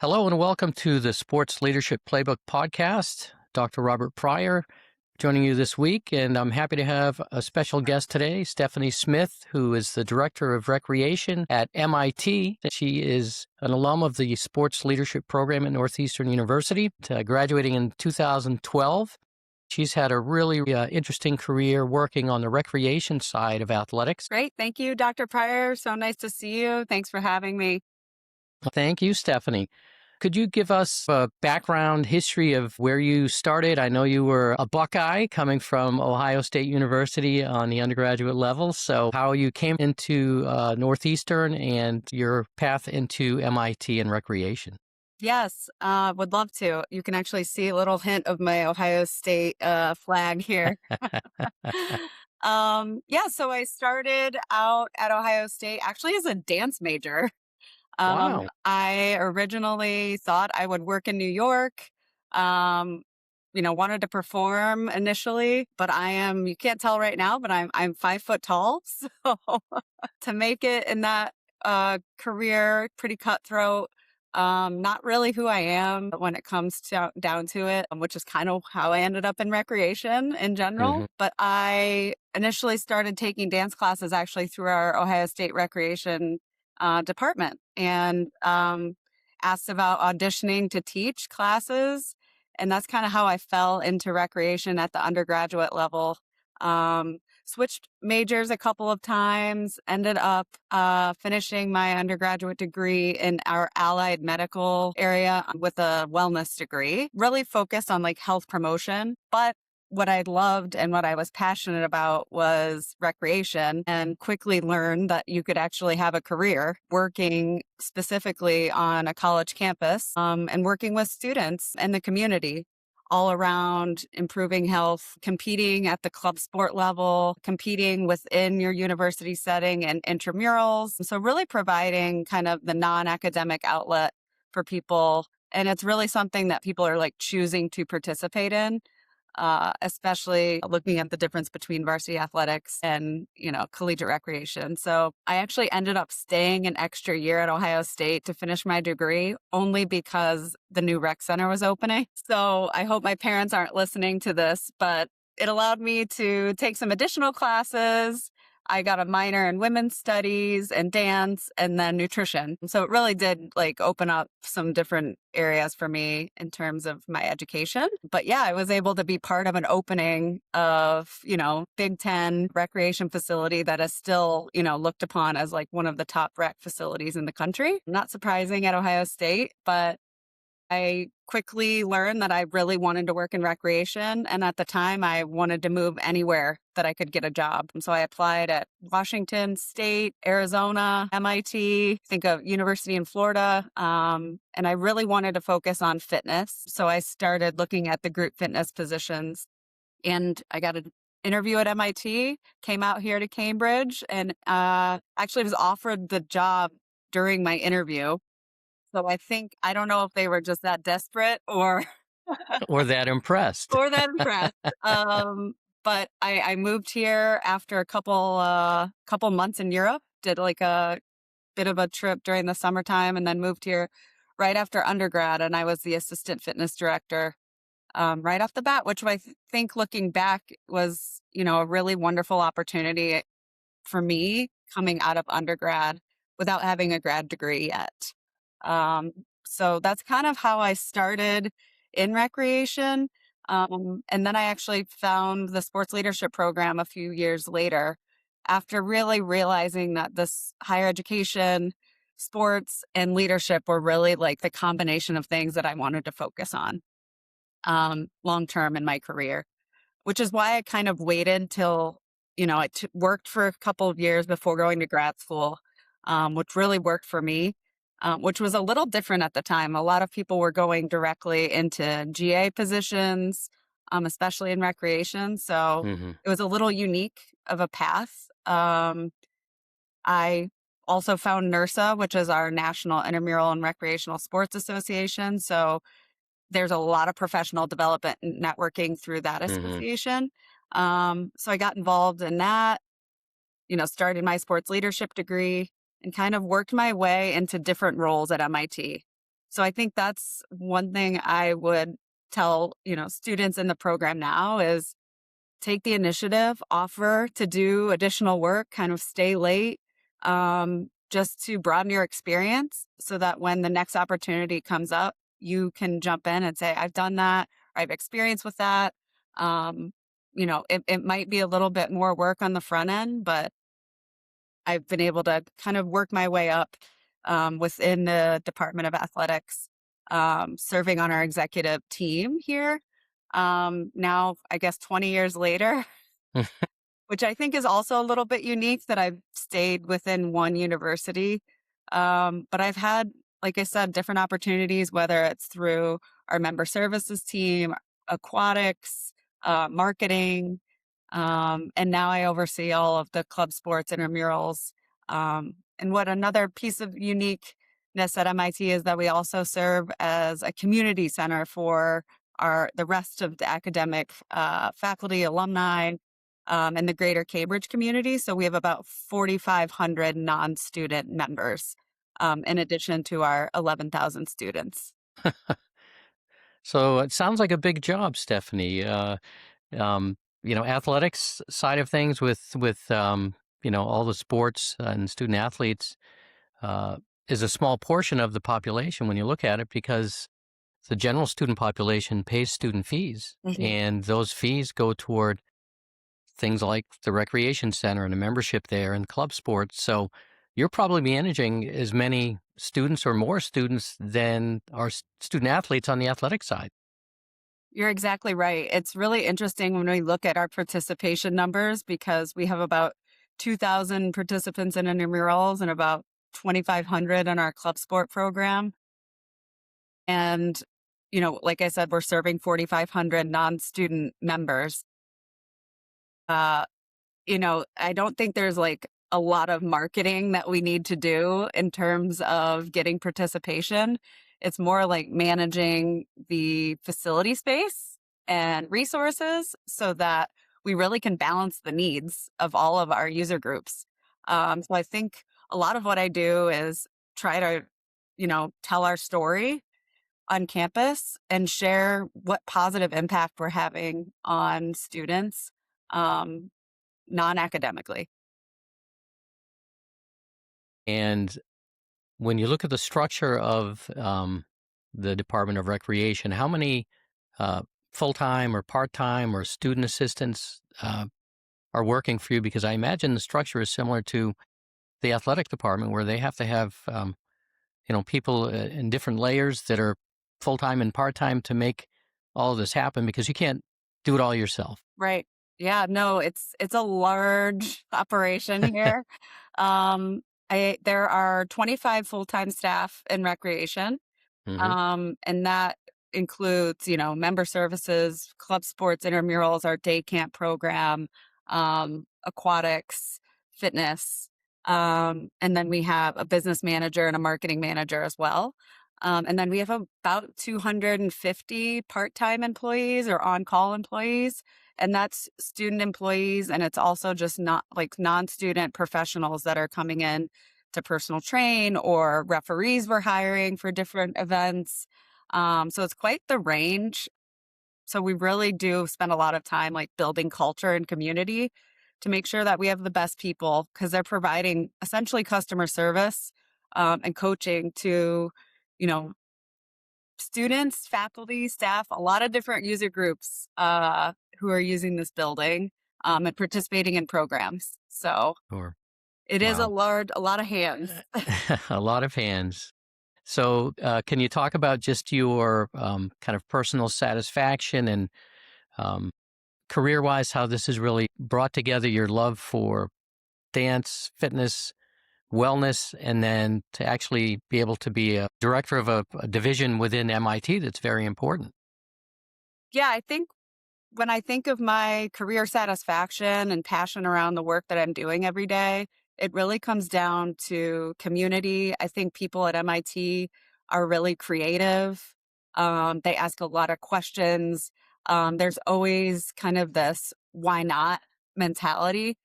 Hello and welcome to the Sports Leadership Playbook podcast. Dr. Robert Pryor joining you this week, and I'm happy to have a special guest today, Stephanie Smith, who is the Director of Recreation at MIT. She is an alum of the Sports Leadership Program at Northeastern University, graduating in 2012. She's had a really interesting career working on the recreation side of athletics. Great. Thank you, Dr. Pryor. So nice to see you. Thanks for having me. Thank you, Stephanie. Could you give us a background history of where you started? I know you were a Buckeye coming from Ohio State University on the undergraduate level. So how you came into Northeastern and your path into MIT and recreation? Yes, would love to. You can actually see a little hint of my Ohio State flag here. So I started out at Ohio State actually as a dance major. Wow. I originally thought I would work in New York. Um, wanted to perform initially, but you can't tell right now, but I'm 5 foot tall. So to make it in that career, pretty cutthroat. Not really who I am when it comes down to it, which is kind of how I ended up in recreation in general. Hmm. But I initially started taking dance classes actually through our Ohio State Recreation department and asked about auditioning to teach classes. And that's kind of how I fell into recreation at the undergraduate level. Switched majors a couple of times, ended up finishing my undergraduate degree in our allied medical area with a wellness degree, really focused on like health promotion. But what I loved and what I was passionate about was recreation, and quickly learned that you could actually have a career working specifically on a college campus and working with students in the community all around improving health, competing at the club sport level, competing within your university setting and intramurals. So really providing kind of the non-academic outlet for people. And it's really something that people are like choosing to participate in. Especially looking at the difference between varsity athletics and, collegiate recreation. So I actually ended up staying an extra year at Ohio State to finish my degree only because the new rec center was opening. So I hope my parents aren't listening to this, but it allowed me to take some additional classes. I got a minor in women's studies and dance and then nutrition. So it really did like open up some different areas for me in terms of my education. But yeah, I was able to be part of an opening of, Big Ten recreation facility that is still, looked upon as like one of the top rec facilities in the country. Not surprising at Ohio State, but I quickly learned that I really wanted to work in recreation. And at the time, I wanted to move anywhere that I could get a job. And so I applied at Washington State, Arizona, MIT, think of University in Florida. And I really wanted to focus on fitness. So I started looking at the group fitness positions. And I got an interview at MIT, came out here to Cambridge, and actually was offered the job during my interview. So I don't know if they were just that desperate or Or that impressed. or that impressed. But I moved here after a couple months in Europe, did like a bit of a trip during the summertime, and then moved here right after undergrad. And I was the assistant fitness director right off the bat, which I think looking back was, a really wonderful opportunity for me coming out of undergrad without having a grad degree yet. Um, so that's kind of how I started in recreation. And then I actually found the sports leadership program a few years later after really realizing that this higher education, sports, and leadership were really like the combination of things that I wanted to focus on long term in my career, which is why I kind of waited till, worked for a couple of years before going to grad school, which really worked for me. Which was a little different at the time. A lot of people were going directly into GA positions, especially in recreation. So Hmm. it was a little unique of a path. I also found NERSA, which is our National Intramural and Recreational Sports Association. So there's a lot of professional development and networking through that Hmm. association. So I got involved in that, started my sports leadership degree and kind of worked my way into different roles at MIT. So I think that's one thing I would tell, students in the program now is take the initiative, offer to do additional work, kind of stay late, just to broaden your experience so that when the next opportunity comes up, you can jump in and say, I've done that, or I've experienced with that. Um, it might be a little bit more work on the front end, but I've been able to kind of work my way up within the Department of Athletics, serving on our executive team here. Now, I guess 20 years later, which I think is also a little bit unique that I've stayed within one university. But I've had, like I said, different opportunities, whether it's through our member services team, aquatics, marketing, and now I oversee all of the club sports intramurals. And what another piece of uniqueness at MIT is that we also serve as a community center for the rest of the academic faculty, alumni, and the greater Cambridge community. So we have about 4,500 non-student members, in addition to our 11,000 students. So it sounds like a big job, Stephanie. Athletics side of things with all the sports and student athletes uh, is a small portion of the population when you look at it because the general student population pays student fees, Mhm. and those fees go toward things like the recreation center and the membership there and club sports. So you're probably managing as many students or more students than our student athletes on the athletic side. You're exactly right. It's really interesting when we look at our participation numbers because we have about 2,000 participants in intramurals and about 2,500 in our club sport program. And, like I said, we're serving 4,500 non-student members. Uh, I don't think there's like a lot of marketing that we need to do in terms of getting participation. It's more like managing the facility space and resources so that we really can balance the needs of all of our user groups. So I think a lot of what I do is try to, tell our story on campus and share what positive impact we're having on students. Um, non-academically. And when you look at the structure of the Department of Recreation, how many uh, full time or part time or student assistants are working for you? Because I imagine the structure is similar to the athletic department, where they have to have people in different layers that are full time and part time to make all of this happen. Because you can't do it all yourself. Right. Yeah, no, it's a large operation here. Um, there are 25 full-time staff in recreation. Hmm. And that includes, member services, club sports, intramurals, our day camp program, aquatics, fitness. And then we have a business manager and a marketing manager as well. And then we have about 250 part-time employees or on-call employees. And that's student employees. And it's also just not like non-student professionals that are coming in to personal train or referees we're hiring for different events. So it's quite the range. So we really do spend a lot of time like building culture and community to make sure that we have the best people because they're providing essentially customer service and coaching to, you know, students, faculty, staff, a lot of different user groups who are using this building and participating in programs. So Or it is wow, a lot of hands. a lot of hands. So, can you talk about just your kind of personal satisfaction and um, career wise, how this has really brought together your love for dance, fitness, wellness, and then to actually be able to be a director of a division within MIT that's very important? Yeah, I think when I think of my career satisfaction and passion around the work that I'm doing every day, it really comes down to community. I think people at MIT are really creative. They ask a lot of questions. There's always kind of this why not mentality.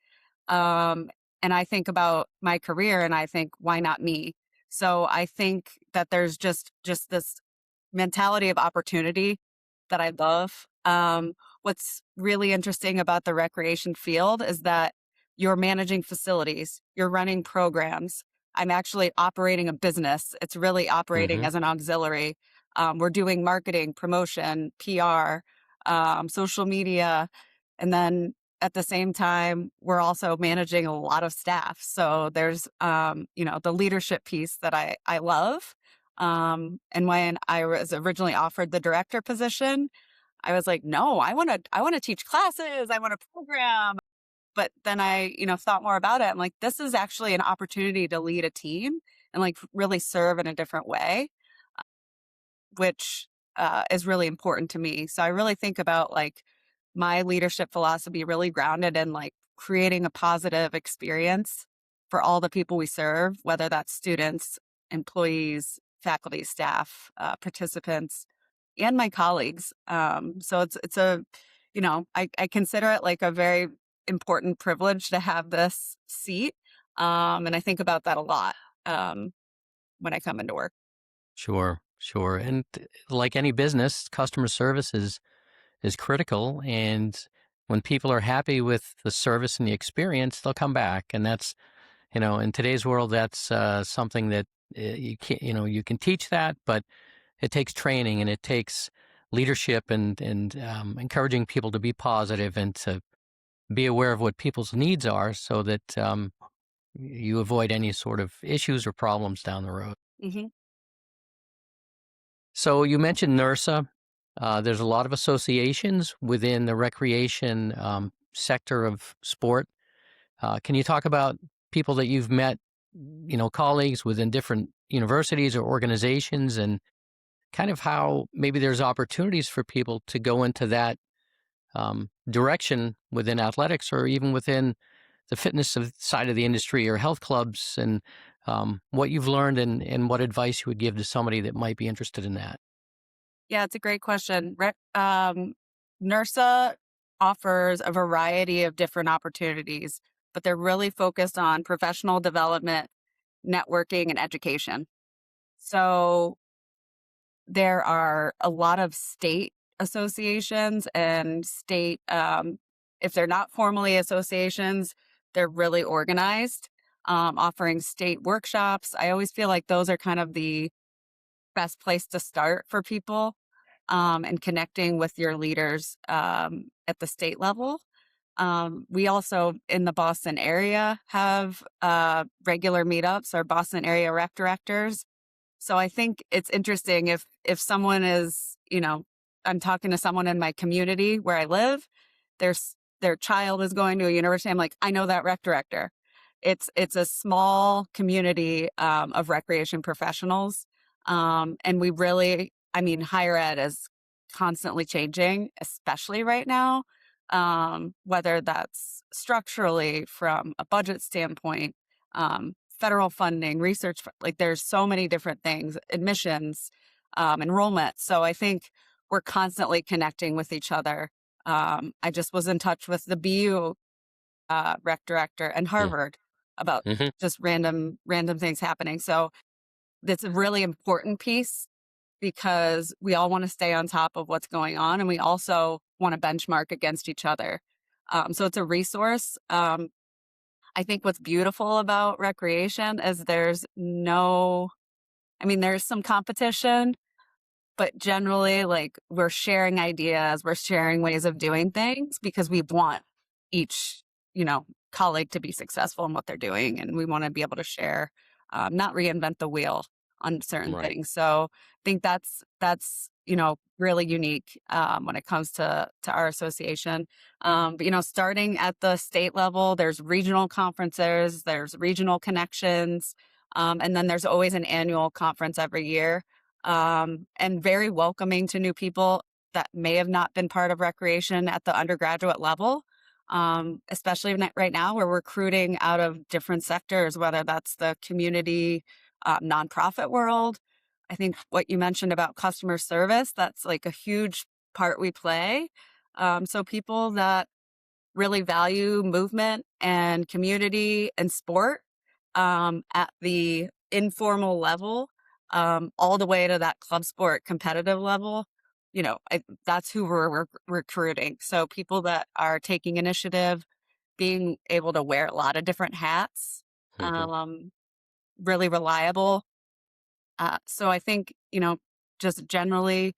Um, and I think about my career and I think, why not me? So I think that there's just this mentality of opportunity that I love. What's really interesting about the recreation field is that you're managing facilities, you're running programs. I'm actually operating a business. It's really operating Hmm. as an auxiliary. We're doing marketing, promotion, PR, social media, and then at the same time, we're also managing a lot of staff. So there's, the leadership piece that I love. And when I was originally offered the director position, I was like, no, I want to teach classes. I want to program. But then I, thought more about it. I'm like, this is actually an opportunity to lead a team and like really serve in a different way, which is really important to me. So I really think about like my leadership philosophy really grounded in like creating a positive experience for all the people we serve, whether that's students, employees, faculty, staff, participants, and my colleagues. So it's a, I consider it like a very important privilege to have this seat. And I think about that a lot when I come into work. Sure, sure. And like any business, customer service is critical. And when people are happy with the service and the experience, they'll come back. And that's, in today's world, that's something that you can't, you can teach that, but it takes training and it takes leadership and encouraging people to be positive and to be aware of what people's needs are so that you avoid any sort of issues or problems down the road. Hmm. So you mentioned NERSA. There's a lot of associations within the recreation sector of sport. Can you talk about people that you've met, colleagues within different universities or organizations, and kind of how maybe there's opportunities for people to go into that direction within athletics or even within the side of the industry or health clubs, and what you've learned and what advice you would give to somebody that might be interested in that? Yeah, it's a great question. NERSA offers a variety of different opportunities, but they're really focused on professional development, networking, and education. So there are a lot of state associations and state, if they're not formally associations, they're really organized, offering state workshops. I always feel like those are kind of the best place to start for people, and connecting with your leaders at the state level. We also in the Boston area have regular meetups, our Boston area rec directors. So I think it's interesting if someone is, I'm talking to someone in my community where I live, their child is going to a university. I'm like, I know that rec director. It's a small community of recreation professionals, and we really, I mean, higher ed is constantly changing, especially right now. Whether that's structurally from a budget standpoint, federal funding, like there's so many different things, admissions, enrollment. So I think we're constantly connecting with each other. I just was in touch with the BU rec director and Harvard about Mm-hmm. just random things happening. So that's a really important piece because we all want to stay on top of what's going on, and we also want to benchmark against each other. So it's a resource. I think what's beautiful about recreation is there's some competition, but generally, like, we're sharing ideas, we're sharing ways of doing things because we want each, colleague to be successful in what they're doing, and we wanna be able to share, not reinvent the wheel on certain Right. things. So, I think that's, really unique, when it comes to our association. But, starting at the state level, there's regional conferences, there's regional connections, and then there's always an annual conference every year, and very welcoming to new people that may have not been part of recreation at the undergraduate level. Especially right now, we're recruiting out of different sectors, whether that's the community, nonprofit world. I think what you mentioned about customer service, that's like a huge part we play. So people that really value movement and community and sport, at the informal level, all the way to that club sport competitive level, that's who we're recruiting. So people that are taking initiative, being able to wear a lot of different hats, Hmm. um, really reliable. So I think, just generally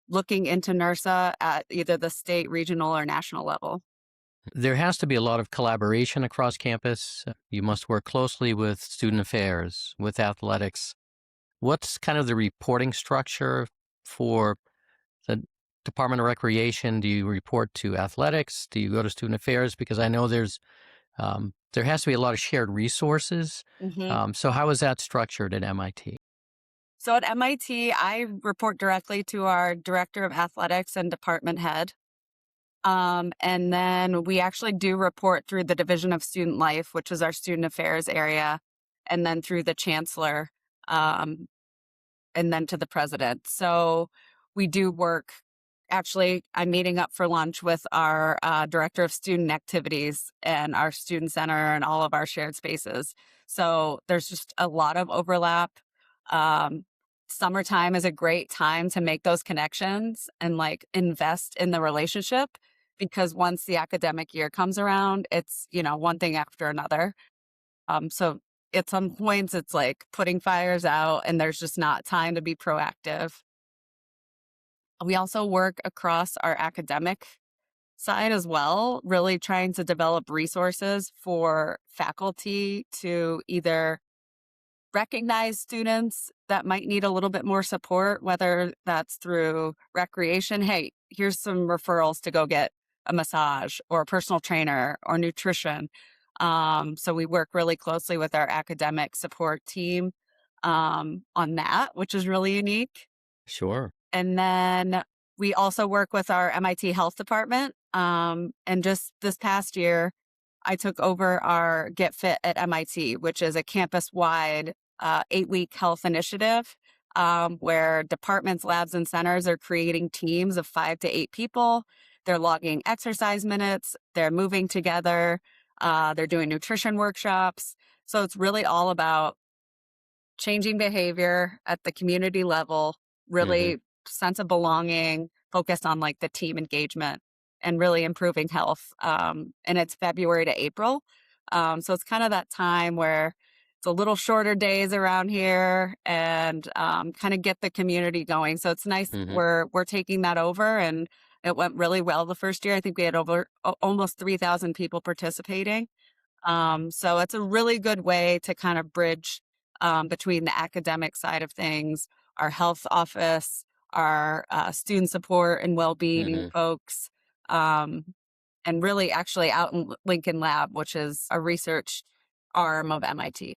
looking into NERSA at either the state, regional, or national level. There has to be a lot of collaboration across campus. You must work closely with student affairs, with athletics. What's kind of the reporting structure for the Department of Recreation? Do you report to athletics? Do you go to student affairs? Because I know there has to be a lot of shared resources. hmm So how is that structured at MIT? So at MIT, I report directly to our director of athletics and department head. And then we actually do report through the Division of Student Life, which is our student affairs area, and then through the chancellor. Um, and then to the president. So we do work. Actually, I'm meeting up for lunch with our director of student activities and our student center and all of our shared spaces. So there's just a lot of overlap. Um, Summertime is a great time to make those connections and like invest in the relationship because once the academic year comes around, it's, one thing after another. So at some points, it's like putting fires out, and there's just not time to be proactive. We also work across our academic side as well, really trying to develop resources for faculty to either recognize students that might need a little bit more support, whether that's through recreation. Hey, here's some referrals to go get a massage or a personal trainer or nutrition. So we work really closely with our academic support team on that, which is really unique. Sure. And then we also work with our MIT Health Department. And just this past year, I took over our Get Fit at MIT, which is a campus wide 8-week health initiative where departments, labs, and centers are creating teams of 5 to 8 people. They're logging exercise minutes, they're moving together, they're doing nutrition workshops. So it's really all about changing behavior at the community level, Hmm. really sense of belonging, focused on like the team engagement and really improving health. And it's February to April. So it's kind of that time where it's a little shorter days around here and kind of get the community going. So it's nice Hmm. we're taking that over and it went really well the first year. I think we had over almost 3,000 people participating. So it's a really good way to kind of bridge between the academic side of things, our health office, our student support and well-being Hmm. folks, um, and really actually out in Lincoln Lab, which is a research arm of MIT.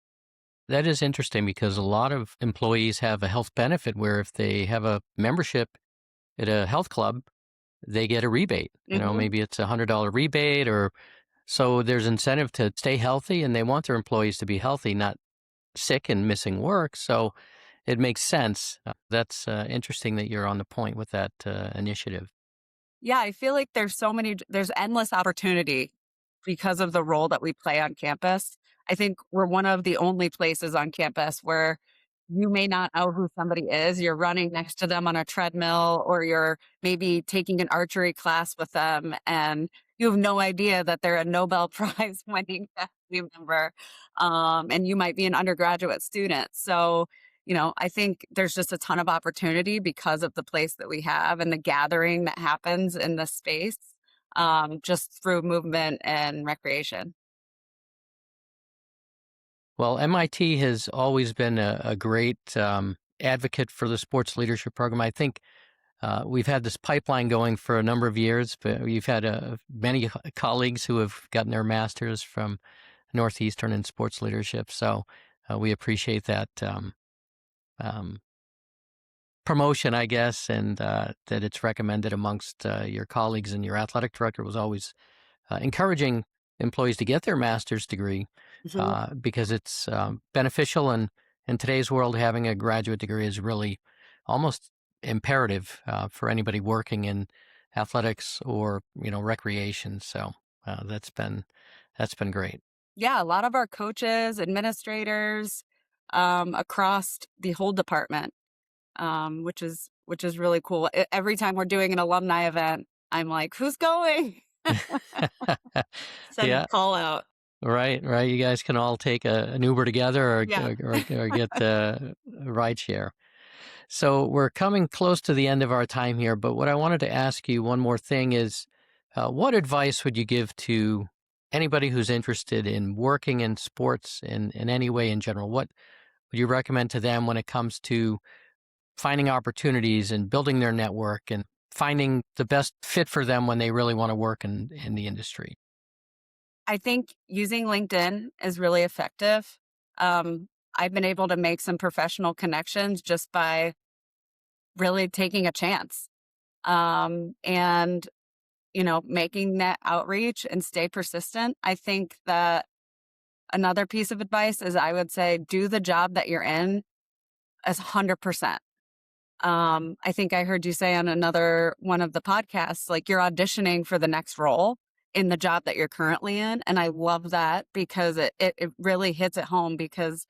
That is interesting because a lot of employees have a health benefit where if they have a membership at a health club, they get a rebate. hmm Maybe it's $100 rebate or so there's incentive to stay healthy and they want their employees to be healthy, not sick and missing work. So it makes sense. That's interesting that you're on the point with that initiative. Yeah, I feel like there's endless opportunity because of the role that we play on campus. I think we're one of the only places on campus where you may not know who somebody is. You're running next to them on a treadmill, or you're maybe taking an archery class with them, and you have no idea that they're a Nobel Prize winning faculty member. And you might be an undergraduate student. So, I think there's just a ton of opportunity because of the place that we have and the gathering that happens in the space just through movement and recreation. Well, MIT has always been a great advocate for the sports leadership program. I think we've had this pipeline going for a number of years, but we've had many colleagues who have gotten their masters from Northeastern in sports leadership. So we appreciate that um, promotion, I guess, and that it's recommended amongst your colleagues. And your athletic director was always encouraging employees to get their master's degree Mhm. because it's beneficial. And in today's world, having a graduate degree is really almost imperative for anybody working in athletics or recreation. So that's been great. Yeah, a lot of our coaches, administrators, across the whole department, which is really cool. Every time we're doing an alumni event, I'm like, "Who's going?" Send Yeah, a call out. right, right. You guys can all take an Uber together Yeah. or get a ride share. So we're coming close to the end of our time here, but what I wanted to ask you one more thing is, what advice would you give to anybody who's interested in working in sports in any way in general? What would you recommend to them when it comes to finding opportunities and building their network and finding the best fit for them when they really want to work in the industry? I think using LinkedIn is really effective. I've been able to make some professional connections just by really taking a chance, and making that outreach and stay persistent. I think that another piece of advice is I would say do the job that you're in as 100%. I think I heard you say on another one of the podcasts, like you're auditioning for the next role in the job that you're currently in. And I love that because it really hits it home because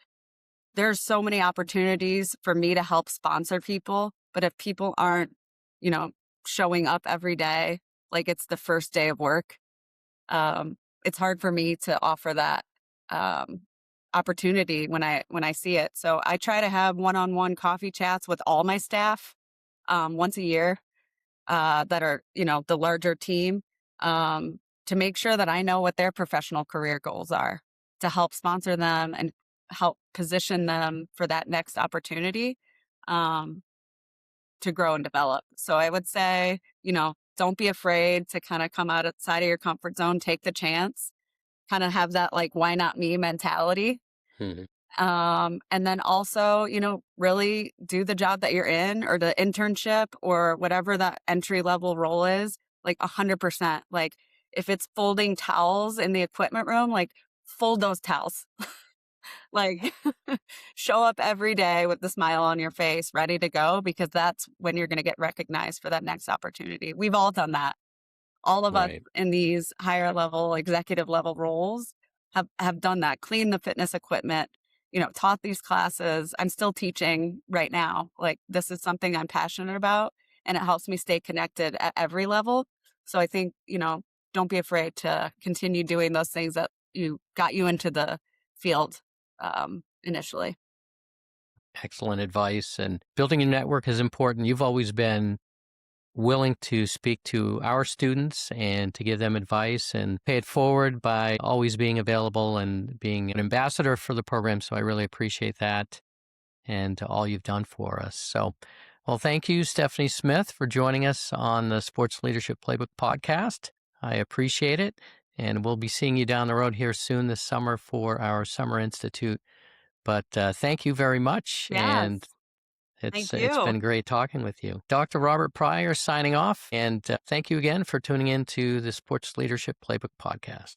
there's so many opportunities for me to help sponsor people. But if people aren't, you know, showing up every day, like it's the first day of work, it's hard for me to offer that um, opportunity when I see it. So I try to have one-on-one coffee chats with all my staff once a year that are the larger team to make sure that I know what their professional career goals are to help sponsor them and help position them for that next opportunity um, to grow and develop. So I would say, don't be afraid to kind of come outside of your comfort zone, take the chance, kind of have that like, why not me mentality. Mhm. And then also, really do the job that you're in or the internship or whatever that entry level role is, like 100%. Like if it's folding towels in the equipment room, like fold those towels. Like show up every day with the smile on your face, ready to go, because that's when you're going to get recognized for that next opportunity. We've all done that. All of us Right. in these higher level, executive level roles have done that, cleaned the fitness equipment, taught these classes. I'm still teaching right now. Like this is something I'm passionate about and it helps me stay connected at every level. So I think, don't be afraid to continue doing those things that got you into the field initially. Excellent advice. And building a network is important. You've always been willing to speak to our students and to give them advice and pay it forward by always being available and being an ambassador for the program. So I really appreciate that and all you've done for us. So, well, thank you, Stephanie Smith, for joining us on the Sports Leadership Playbook podcast. I appreciate it. And we'll be seeing you down the road here soon this summer for our Summer Institute. But thank you very much. Yes. And it's Thank it's you. been great talking with you. Dr. Robert Pryor signing off, and thank you again for tuning in to the Sports Leadership Playbook podcast.